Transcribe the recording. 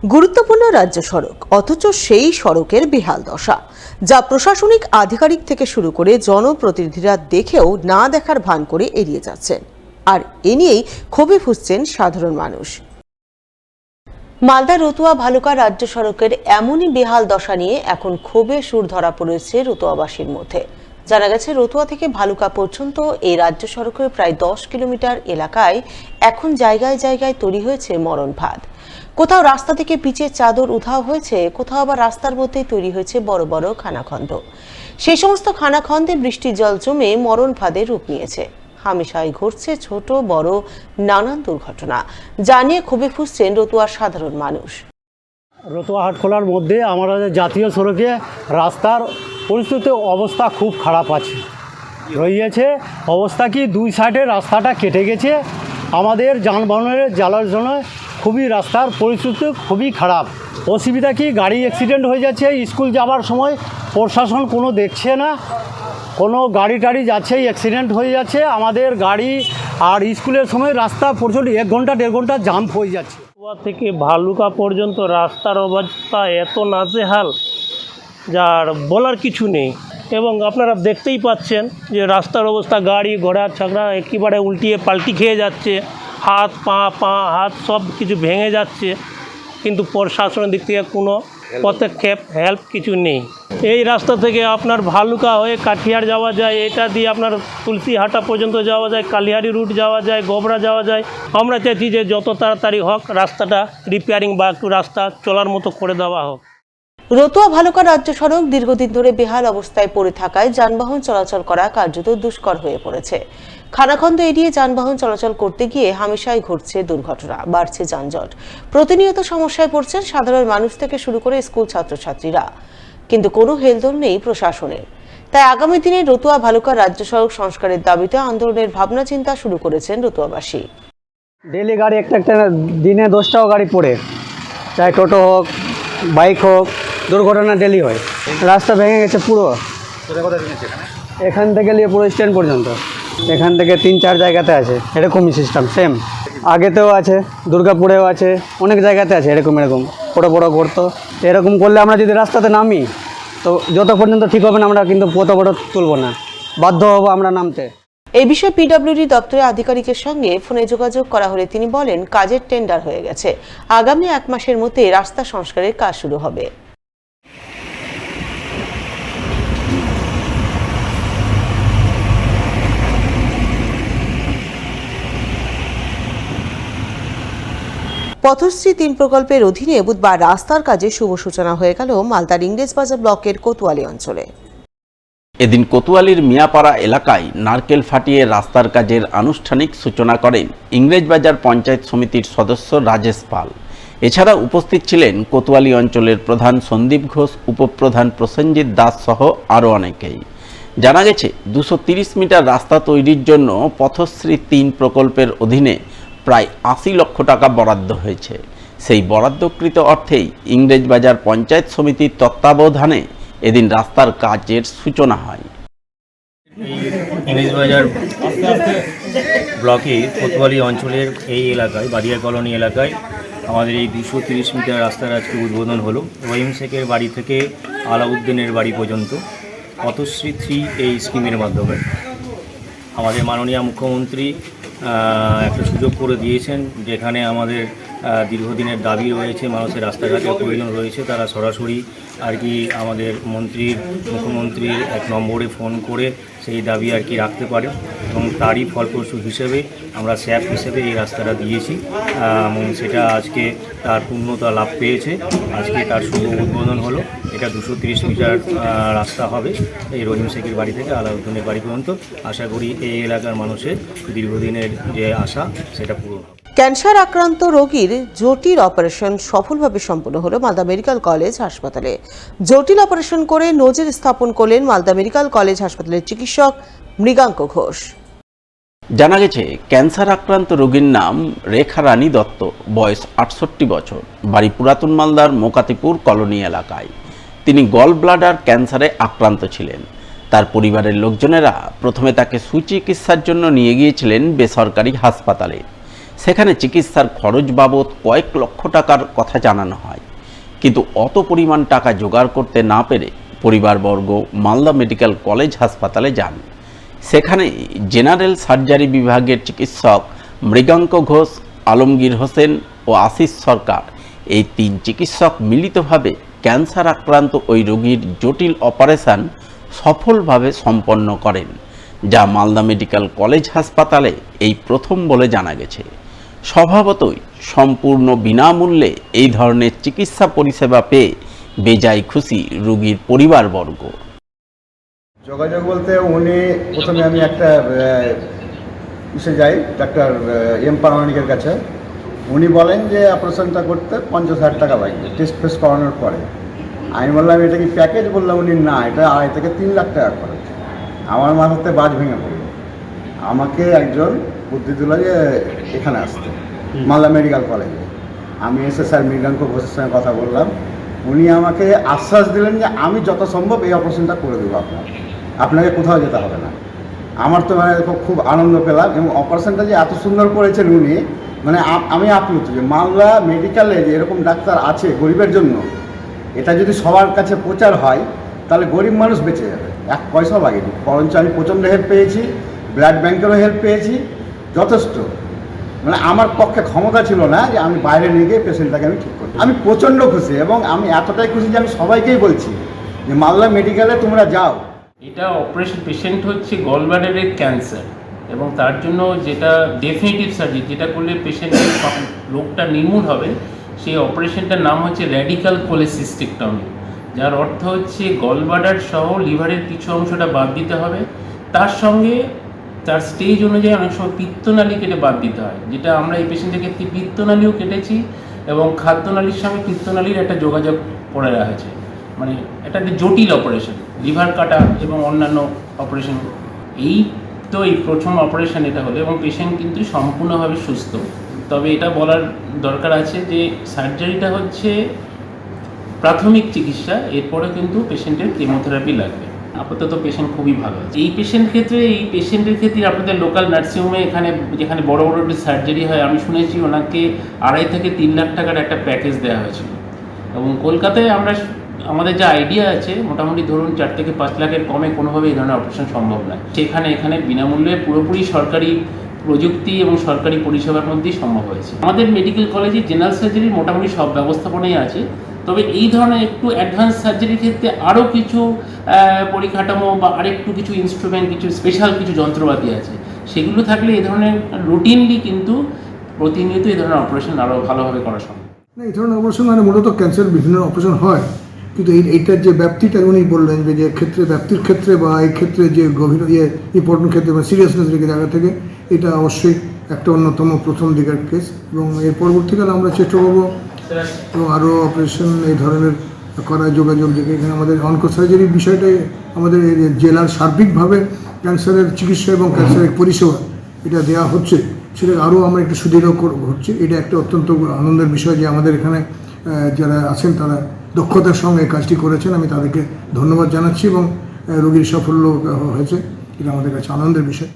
গুরুত্বপূর্ণ রাজ্য সড়ক, অথচ সেই সড়কের বেহাল দশা, যা প্রশাসনিক আধিকারিক থেকে শুরু করে জনপ্রতিনিধিরা দেখেও না দেখার ভান করে এড়িয়ে যাচ্ছেন। আর এ নিয়েই ক্ষোভে ফুঁসছেন সাধারণ মানুষ। মালদা রতুয়া ভালুকা রাজ্য সড়কের এমনই বেহাল দশা নিয়ে এখন ক্ষোভে সুর ধরা পড়েছে রতুয়াবাসীর মধ্যে। জানা গেছে, রতুয়া থেকে ভালুকা পর্যন্ত এই রাজ্য সড়কের প্রায় 10 কিলোমিটার এলাকায় এখন জায়গায় জায়গায় তৈরি হয়েছে মরণ ফাঁদ। কোথাও রাস্তা থেকে পিচের চাদর উধাও হয়েছে, কোথাও আবার রাস্তার মধ্যেই তৈরি হয়েছে বড় বড় খানাখন্দ। সেই সমস্ত খানাখন্দে বৃষ্টির জল জমে মরণ ফাঁদের রূপ নিয়েছে। হামেশাই ঘটছে ছোট বড় নানান দুর্ঘটনা, যা নিয়ে ক্ষোভে ফুঁসছেন রতুয়ার সাধারণ মানুষ। রতুয়া হাটখোলার মধ্যে আমাদের জাতীয় সড়কে রাস্তার পরিস্থিতি অবস্থা খুব খারাপ আছে রয়েছে। অবস্থা কি, দুই সাইডে রাস্তাটা কেটে গেছে। আমাদের যানবাহনের জ্বালার জন্য খুবই রাস্তার পরিস্থিতি খুবই খারাপ। অসুবিধা কি, গাড়ি অ্যাক্সিডেন্ট হয়ে যাচ্ছে। স্কুল যাওয়ার সময় প্রশাসন কোনো দেখছে না, কোনো গাড়ি টাড়ি যাচ্ছেই অ্যাক্সিডেন্ট হয়ে যাচ্ছে। আমাদের গাড়ি আর স্কুলের সময় রাস্তা প্রচুর 1 ঘন্টা 1.5 ঘন্টা জাম হয়ে যাচ্ছে। রতুয়া থেকে ভালুকা পর্যন্ত রাস্তার অবস্থা এত নাজেহাল, যার বলার কিছু নেই। এবং আপনারা দেখতেই পাচ্ছেন যে রাস্তার অবস্থা, গাড়ি ঘোড়া ছাগড়া একেবারে উল্টিয়ে পাল্টি খেয়ে যাচ্ছে। হাত হাত সব কিছু ভেঙে যাচ্ছে, কিন্তু প্রশাসনের দিক থেকে কোনো পদক্ষেপ হেল্প কিছু নেই। এই রাস্তা থেকে আপনার ভালুকা হয়ে কাঠিয়ার যাওয়া যায়, এটা দিয়ে আপনার তুলসীহাটা পর্যন্ত যাওয়া যায়, কালিহারি রুট যাওয়া যায়, গোবরা যাওয়া যায়। আমরা চাইছি যে যত তাড়াতাড়ি হোক রাস্তাটা রিপেয়ারিং বা একটু রাস্তা চলার মতো করে দেওয়া হোক। রতুয়া ভালুকা রাজ্য সড়ক দীর্ঘদিন ধরে বেহাল অবস্থায় পড়ে থাকায় যানবাহন চলাচল করা কার্যত দুষ্কর হয়ে পড়েছে। খানাখন্দ এড়িয়ে যানবাহন চলাচল করতে গিয়ে হামেশাই ঘটছে দুর্ঘটনা, বাড়ছে যানজট। প্রতিনিয়ত সমস্যায় পড়ছেন সাধারণ মানুষ থেকে শুরু করে স্কুল ছাত্রছাত্রীরা, কিন্তু কোনো হেলদোল নেই প্রশাসনের। তাই আগামী দিনে রতুয়া ভালুকা রাজ্য সড়ক সংস্কারের দাবিতে আন্দোলনের ভাবনা চিন্তা শুরু করেছেন রতুয়াবাসী। ডেলি গাড়ি একটা দিনে 10টাও গাড়ি পড়ে, চাই টোটো হোক বাইক হোক, দুর্ঘটনা ডেলি হয়। রাস্তা ভেঙে গেছে পুরো, এখান থেকে নিয়ে পুরো স্ট্যান্ড পর্যন্ত, এখান থেকে 3-4 জায়গাতে আছে এরকমই সিস্টেম। সেম আগেতেও আছে, দুর্গাপুরেও আছে, অনেক জায়গাতে আছে এরকম বড় বড় গর্ত। এরকম করলে আমরা যদি রাস্তাতে নামি, তো যত পর্যন্ত ঠিক হবে না আমরা কিন্তু পথ বড় তুলব না, বাধ্য হব আমরা নামতে। এই বিষয়ে পিডব্লিউডি দপ্তরের আধিকারিকের সঙ্গে ফোনে যোগাযোগ করা হলে তিনি বলেন, কাজের টেন্ডার হয়ে গেছে, আগামী 1 মাসের মধ্যে রাস্তা সংস্কারের কাজ শুরু হবে। পথশ্রী 3 প্রকল্পের অধীনে বুধবার রাস্তার কাজে শুভ সূচনা হয়ে গেল মালদার ইংরেজবাজার ব্লকের কোতোয়ালি অঞ্চলে। এদিন কোতোয়ালির মিয়াপাড়া এলাকায় নারকেল ফাটিয়ে রাস্তার কাজের আনুষ্ঠানিক সূচনা করেন ইংরেজবাজার পঞ্চায়েত সমিতির সদস্য রাজেশ পাল। এছাড়া উপস্থিত ছিলেন কোতোয়ালি অঞ্চলের প্রধান সন্দীপ ঘোষ, উপপ্রধান প্রসেনজিৎ দাস সহ আরও অনেকেই। জানা গেছে, 230 মিটার রাস্তা তৈরির জন্য পথশ্রী 3 প্রকল্পের অধীনে প্রায় 80 লক্ষ টাকা বরাদ্দ হয়েছে। সেই বরাদ্দকৃত অর্থেই ইংরেজবাজার পঞ্চায়েত সমিতির তত্ত্বাবধানে এদিন রাস্তার কাজের সূচনা হয়। ইংরেজবাজার ব্লকে কোতোয়ালি অঞ্চলের এই এলাকায়, বাড়িয়া কলোনি এলাকায় আমাদের এই 230 মিটার রাস্তার আজকে উদ্বোধন হলো। রহিম শেখের বাড়ি থেকে আলাউদ্দিনের বাড়ি পর্যন্ত পথশ্রী 3 এই স্কিমের মাধ্যমে আমাদের মাননীয় মুখ্যমন্ত্রী একটা সুযোগ করে দিয়েছেন, যেখানে আমাদের দীর্ঘদিনের দাবি রয়েছে, মানুষের রাস্তাঘাটের প্রয়োজন রয়েছে। তারা সরাসরি আর কি আমাদের মুখ্যমন্ত্রীর 1 নম্বরে ফোন করে সেই দাবি আর কি রাখতে পারে, এবং তারই ফলপ্রসূ হিসেবে আমরা স্যাপ হিসেবে এই রাস্তাটা দিয়েছি, এবং সেটা আজকে তার পূর্ণতা লাভ পেয়েছে। আজকে তার শুভ উদ্বোধন হলো। এটা 230 মিটার রাস্তা হবে এই রহিম শেখের বাড়ি থেকে আলাউদ্দিনের বাড়ি পর্যন্ত। আশা করি এই এলাকার মানুষের দীর্ঘদিনের যে আশা সেটা পূরণ হবে। ক্যান্সার আক্রান্ত রোগীর জটিল অপারেশন সফলভাবে সম্পন্ন হলো মালদা মেডিকেল কলেজ হাসপাতালে। জটিল অপারেশন করে নজির স্থাপন করলেন মালদা মেডিকেল কলেজ হাসপাতালের চিকিৎসক মৃগাঙ্ক ঘোষ। জানা গেছে, ক্যান্সার আক্রান্ত রোগীর নাম রেখা রানী দত্ত, বয়স 68 বছর, বাড়ি পুরাতন মালদার মোকাতিপুর কলোনি এলাকায়। তিনি গল ব্লাডার ক্যান্সারে আক্রান্ত ছিলেন। তার পরিবারের লোকজনেরা প্রথমে তাকে সুচিকিৎসার জন্য নিয়ে গিয়েছিলেন বেসরকারি হাসপাতালে। সেখানে চিকিৎসার খরচ বাবদ কয়েক লক্ষ টাকার কথা জানানো হয়, কিন্তু অত পরিমাণ টাকা জোগাড় করতে না পেরে পরিবারবর্গ মালদা মেডিকেল কলেজ হাসপাতালে যান। সেখানে জেনারেল সার্জারি বিভাগের চিকিৎসক মৃগাঙ্ক ঘোষ, আলমগীর হোসেন ও আশিস সরকার এই 3 চিকিৎসক মিলিতভাবে ক্যান্সার আক্রান্ত ওই রোগীর জটিল অপারেশন সফলভাবে সম্পন্ন করেন, যা মালদা মেডিকেল কলেজ হাসপাতালে এই প্রথম বলে জানা গেছে। স্বভাবতই সম্পূর্ণ বিনামূল্যে এই ধরনের চিকিৎসা পরিষেবা পেয়ে বেজায় খুশি রোগীর পরিবারবর্গ। যোগাযোগ বলতে উনি প্রথমে আমি একটা ইসে যাই ডাক্তার এম পারমানিকের কাছে। উনি বলেন যে অপারেশনটা করতে 50,000 টাকা লাগবে টেস্ট ফেস্ট করানোর পরে। আমি বললাম এটা কি প্যাকেজ? বললাম উনি না, এটা 2.5 থেকে 3 লাখ টাকা খরচ। আমার মাথাতে বাজ ভেঙে পড়ল। আমাকে একজন বুদ্ধি দিল যে এখানে আসতে, মালদা মেডিকেল কলেজে। আমি এসে স্যার মৃগাঙ্ক ঘোষের সঙ্গে কথা বললাম। উনি আমাকে আশ্বাস দিলেন যে আমি যত সম্ভব এই অপারেশনটা করে দেবো, আপনাকে কোথাও যেতে হবে না। আমার তো মানে খুব আনন্দ পেলাম, এবং অপারেশনটা যে এত সুন্দর করেছেন উনি, মানে আমি আপ্লুত যে মালদা মেডিকেলে যে এরকম ডাক্তার আছে গরিবের জন্য। এটা যদি সবার কাছে প্রচার হয় তাহলে গরিব মানুষ বেঁচে যাবে, 1 পয়সাও লাগেনি। বরঞ্চ আমি প্রচণ্ড হেল্প পেয়েছি, ব্লাড ব্যাংকেরও হেল্প পেয়েছি যথেষ্ট। মানে আমার পক্ষে ক্ষমতা ছিল না যে আমি বাইরে নিয়ে গিয়ে পেশেন্টটাকে আমি ঠিক করি। আমি প্রচণ্ড খুশি, এবং আমি এতটাই খুশি যে আমি সবাইকেই বলছি যে মালদা মেডিকেলে তোমরা যাও। এটা অপারেশন পেশেন্ট হচ্ছে গলব্লাডারের ক্যান্সার, এবং তার জন্য যেটা ডেফিনিটিভ সার্জারি, যেটা করলে পেশেন্টের রোগটা নির্মূল হবে, সেই অপারেশনটার নাম হচ্ছে র্যাডিক্যাল কোলেসিস্টেক্টমি, যার অর্থ হচ্ছে গলব্লাডার সহ লিভারের কিছু অংশটা বাদ দিতে হবে। তার সঙ্গে তার স্টেজ অনুযায়ী অনেক সময় পিত্তনালী কেটে বাদ দিতে হয়, যেটা আমরা এই পেশেন্টের ক্ষেত্রে পিত্তনালীও কেটেছি, এবং খাদ্যনালীর সঙ্গে পিত্তনালীর একটা যোগাযোগ করে রাখা। মানে এটা একটা জটিল অপারেশন, লিভার কাটা এবং অন্যান্য অপারেশন। এই প্রথম অপারেশন এটা হলো, এবং পেশেন্ট কিন্তু সম্পূর্ণভাবে সুস্থ। তবে এটা বলার দরকার আছে যে সার্জারিটা হচ্ছে প্রাথমিক চিকিৎসা, এরপরে কিন্তু পেশেন্টের কেমোথেরাপি লাগবে। আপাতত পেশেন্ট খুবই ভালো আছে। এই পেশেন্টের ক্ষেত্রে আপনাদের লোকাল নার্সিংহোমে যেখানে বড় বড় সার্জারি হয়, আমি শুনেছি ওনাকে 2.5 থেকে 3 লাখ টাকার একটা প্যাকেজ দেওয়া হয়েছিল। এবং কলকাতায় আমাদের যা আইডিয়া আছে, মোটামুটি ধরুন 4 থেকে 5 লাখের কমে কোনোভাবে এই ধরনের অপারেশন সম্ভব নয়। এখানে বিনামূল্যে পুরোপুরি সরকারি প্রযুক্তি এবং সরকারি পরিষেবার মধ্যেই সম্ভব হয়েছে। আমাদের মেডিকেল কলেজে জেনারেল সার্জারির মোটামুটি সব ব্যবস্থাপনাই আছে, তবে এই ধরনের একটু অ্যাডভান্স সার্জারির ক্ষেত্রে আরও কিছু পরিকাঠামো বা আরেকটু কিছু ইনস্ট্রুমেন্ট, কিছু স্পেশাল কিছু যন্ত্রপাতি আছে। সেগুলো থাকলে এই ধরনের রুটিনলি কিন্তু প্রতিনিয়ত এই ধরনের অপারেশন আরও ভালোভাবে করা সম্ভব। না, এই ধরনের অপারেশন মানে মূলত ক্যান্সার বিভিন্ন অপারেশন হয়, কিন্তু এইটার যে ব্যাপ্তিটা উনি বললেন যে ক্ষেত্রে ব্যাপ্তির ক্ষেত্রে বা এই ক্ষেত্রে যে গভীর ইম্পর্টেন্ট ক্ষেত্রে বা সিরিয়াসনেস জায়গা থেকে এটা অবশ্যই একটা অন্যতম প্রথম দিকের কেস। এবং এর পরবর্তীকালে আমরা চেষ্টা করবো এবং আরও অপারেশন এই ধরনের করার যোগাযোগ দেখে এখানে আমাদের অনকো সার্জারির বিষয়টাই আমাদের জেলার সার্বিকভাবে ক্যান্সারের চিকিৎসা এবং ক্যান্সারের পরিষেবা এটা দেওয়া হচ্ছে, সেটা আরও আমরা একটু সুদৃঢ় হচ্ছে। এটা একটা অত্যন্ত আনন্দের বিষয় যে আমাদের এখানে যারা আছেন তারা দক্ষতার সঙ্গে এই কাজটি করেছেন। আমি তাদেরকে ধন্যবাদ জানাচ্ছি, এবং রোগীর সাফল্য হয়েছে, এটা আমাদের কাছে আনন্দের বিষয়।